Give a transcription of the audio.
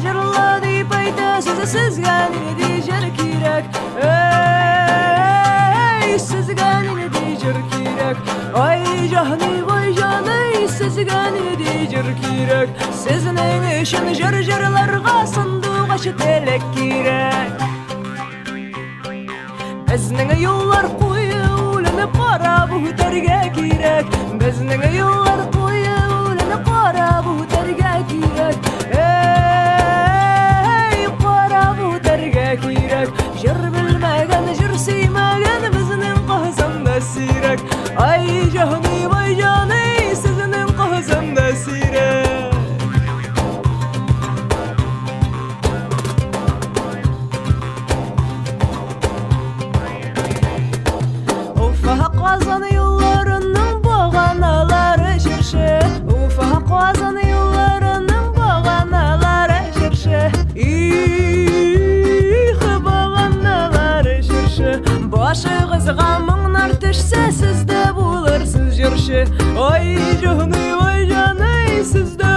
жырлы деп айтасыз, сізге не жыр керек? Сізге не жыр керек? Ай жаны, сізге не жыр керек? Сіздің үшін жырларға сындуға шетелек керек. Біздің юллар қойылынып қарап өтерге керек. Біздің юллар қойылынып қарап өтерге керек. Қарап өтерге керек. Жыр білмеген, жыр сүймеген біздің қасында сирек. Ай жаны, сіздің қасында сирек. Қазан юлларының бағаналары жүрші. Қазан юлларының бағаналары жүрші. Бағаналары жүрші. Башығызға мұңнар түшсе, сізді болырсыз жүрші. Ай жаны, сізді